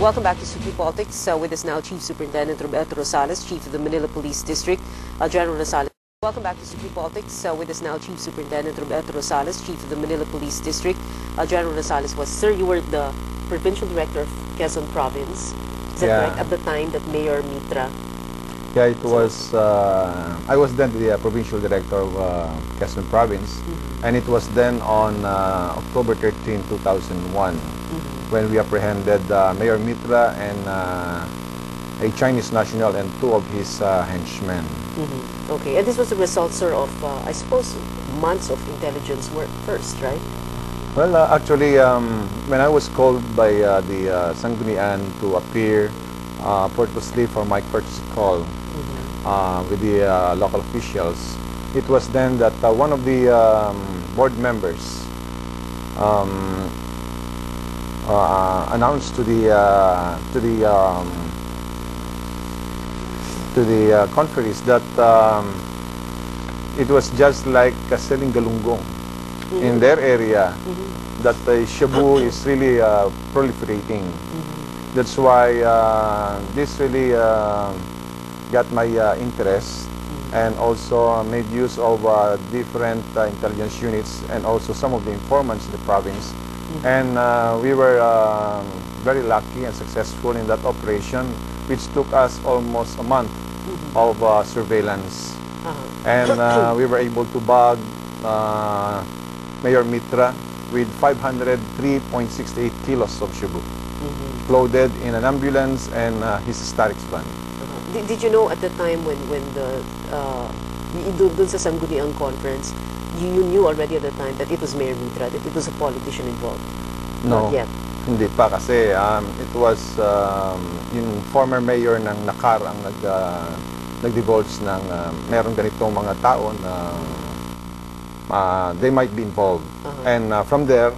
Welcome back to Suki Politics. With us now, Chief Superintendent Roberto Rosales, Chief of the Manila Police District, General Rosales. Welcome back to Suki Politics. With us now, Chief Superintendent Roberto Rosales, Chief of the Manila Police District, General Rosales. Sir, you were the Provincial Director of Quezon Province. Is that correct? At the time that Mayor Mitra. Yeah, it was. I was then the Provincial Director of Quezon Province, and it was then on October 13, 2001, when we apprehended Mayor Mitra and a Chinese national and two of his henchmen. Okay, and this was the result, sir, of, I suppose, months of intelligence work first, right? Well, actually, when I was called by the Sanggunian to appear purposely for my courtesy call with the local officials, it was then that one of the board members announced to the conferees that it was just like selling galunggong in their area, that shabu is really proliferating. That's why this really got my interest, and also made use of different intelligence units and also some of the informants in the province. And we were very lucky and successful in that operation, which took us almost a month of surveillance. And we were able to bag Mayor Mitra with 503.68 kilos of shabu, loaded in an ambulance and his hysterics van. Did you know at the time when the dun sa Sangguniang conference, you knew already at the time that it was Mayor Mitra, that it was a politician involved? No, not yet. Hindi pa kasi it was yung former mayor ng Nakar ang nag-divulge ng meron ganitong mga tao na they might be involved. And from there,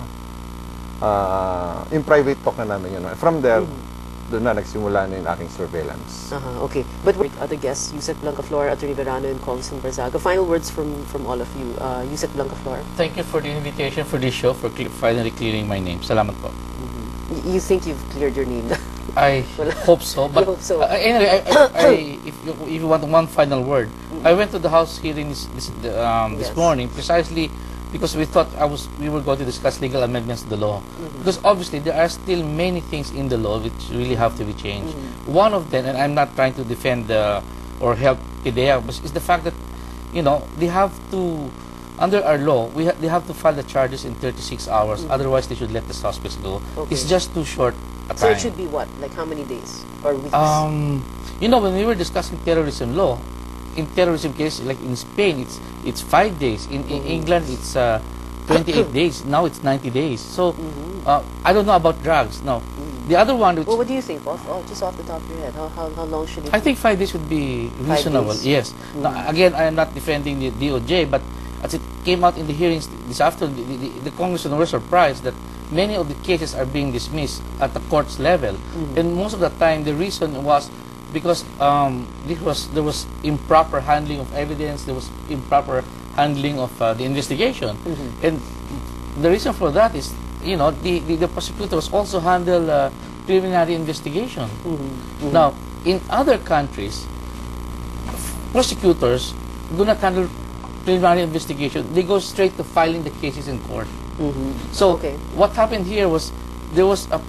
in private talk na namin yun. From there, doon na nagsimula na yung aking surveillance. Okay. But with other guests, Yusek Blancaflor, Attorney Verano, and Congressman Barzaga, final words from all of you. Yusek Blancaflor. Thank you for the invitation for this show, for finally clearing my name. Salamat po. You think you've cleared your name? I hope so. But hope so. Anyway, if you want one final word, I went to the House hearing this morning precisely because we thought we were going to discuss legal amendments to the law. Because obviously there are still many things in the law which really have to be changed. One of them, and I'm not trying to defend or help PIDEA, but is the fact that, you know, they have to, under our law, they have to file the charges in 36 hours. Otherwise, they should let the suspects go. Okay. It's just too short a time. So it should be what? Like how many days or weeks? You know, when we were discussing terrorism law, in terrorism case, like in Spain, it's 5 days. In England, it's 28 days. Now it's 90 days. So I don't know about drugs. No, the other one. Which, well, what do you think? Just off the top of your head, how long should it? I think 5 days would be reasonable. Yes. Now, again, I am not defending the DOJ, but as it came out in the hearings this afternoon, the congressmen were surprised that many of the cases are being dismissed at the court's level, and most of the time the reason was because there was improper handling of evidence, there was improper handling of the investigation, and the reason for that is, you know, the prosecutors also handle preliminary investigation. Now, in other countries, prosecutors do not handle preliminary investigation; they go straight to filing the cases in court. So what happened here was there was a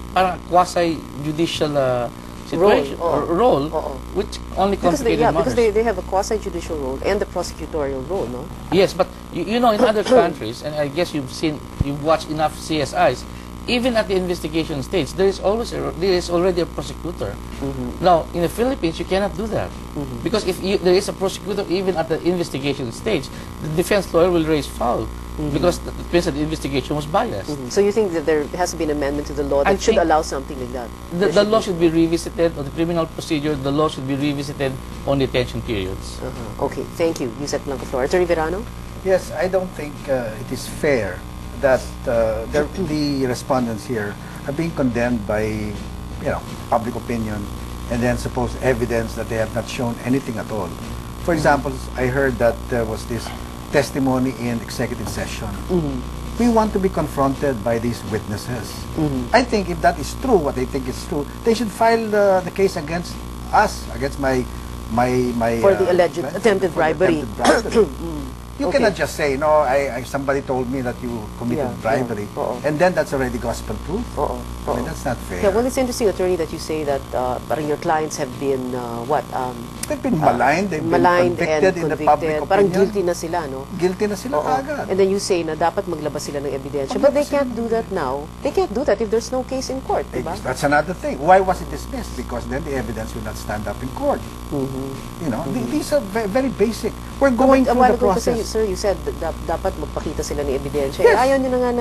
quasi-judicial situation role, which only complicated matters. Because they have a quasi-judicial role and the prosecutorial role, no? Yes, but you know, in other countries, and I guess you've watched enough CSIs, even at the investigation stage, there is already a prosecutor. Now, in the Philippines, you cannot do that because if there is a prosecutor even at the investigation stage, the defense lawyer will raise foul because the investigation was biased. So you think that there has to be an amendment to the law that should allow something like that? The law should be revisited, or the criminal procedure, the law should be revisited on detention periods. Okay, thank you, Yusek Blancaflor. Attorney Verano? Yes, I don't think it is fair that the respondents here are being condemned by, you know, public opinion, and then supposed evidence that they have not shown anything at all. For example, I heard that there was this testimony in executive session we want to be confronted by these witnesses. I think if that is true, what they think is true, they should file the case against us, against my For the alleged attempted bribery. You Okay. cannot just say, no, somebody told me that you committed Yeah, bribery, oo. and then that's already gospel proof. Oo, I mean, oo. that's not fair. Yeah, well, it's interesting, attorney, that you say that parang your clients have been, They've been maligned, they've been maligned and convicted in the public convicted. Parang opinion. guilty na sila, no? Guilty na sila Oo. agad. And then you say na dapat maglabas sila ng ebidensya. But they can't do that now. They can't do that if there's no case in court, di ba? That's another thing. Why was it dismissed? Because then the evidence will not stand up in court. You know, these are very basic. We're going A through while the ago kasi, process. sir, you said that dapat magpakita sila ng ebidensya. Yes. Ayaw nyo na nga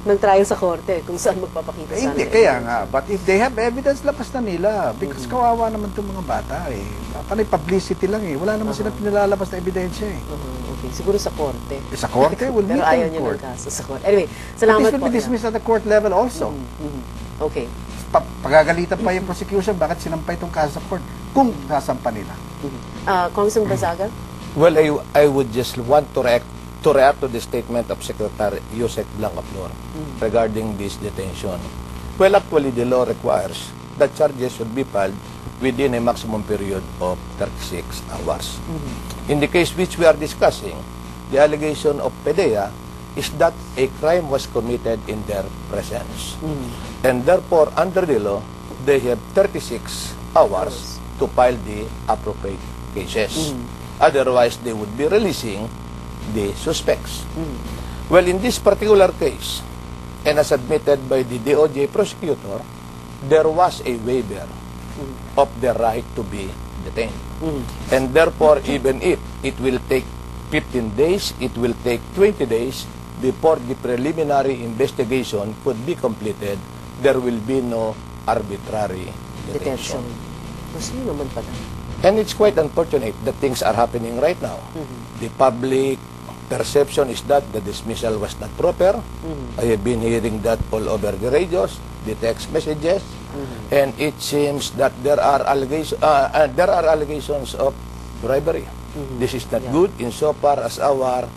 ng trial sa korte kung saan magpapakita sana. Hindi, ng kaya ebidensya. nga. But if they have evidence, labas na nila. Because kawawa naman itong mga bata eh. Panay publicity lang eh. Wala naman silang pinalalabas na ebidensya eh. Okay, siguro sa korte. Sa korte, we'll meet Pero ayaw in nyo court. ng kaso sa korte. Anyway, But salamat this will po. be dismissed at the court level also. Okay. Pagagalitan pa yung prosecution, bakit sinampay itong kaso sa court? Kung sasampa nila. Congressman Barzaga? Well, I would just want to react to the statement of Secretary Yusek Blanca-Flor regarding this detention. Well, actually, the law requires that charges should be filed within a maximum period of 36 hours. In the case which we are discussing, the allegation of PDEA is that a crime was committed in their presence. And therefore, under the law, they have 36 hours to file the appropriate cases. Otherwise, they would be releasing the suspects. Well, in this particular case, and as admitted by the DOJ prosecutor, there was a waiver of the right to be detained. And therefore, even if it will take 15 days, it will take 20 days before the preliminary investigation could be completed, there will be no arbitrary Detention. detention. Mas yun naman pala. And it's quite unfortunate that things are happening right now. The public perception is that the dismissal was not proper. I have been hearing that all over the radios, the text messages, and it seems that there are allegations of bribery. This is not good insofar as our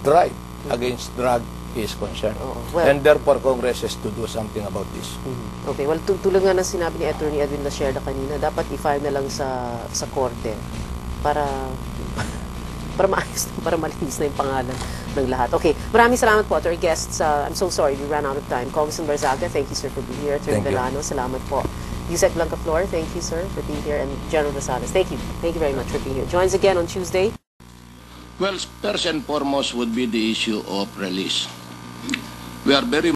drive against drug is concerned. Well, and therefore, Congress has to do something about this. Okay, well, tulad nga ng sinabi ni Attorney Edwin Lasierda kanina, dapat i-file na lang sa korte para maayos na, para malinis na yung pangalan ng lahat. Okay, maraming salamat po to our guests. I'm so sorry, we ran out of time. Congressman Barzaga, thank you, sir, for being here. Attorney Thank you. Velano, salamat po. Yusek Blanca-Flor, thank you, sir, for being here. And General Rosales, thank you. Thank you very much for being here. Join us again on Tuesday. Well, first and foremost would be the issue of release. We are very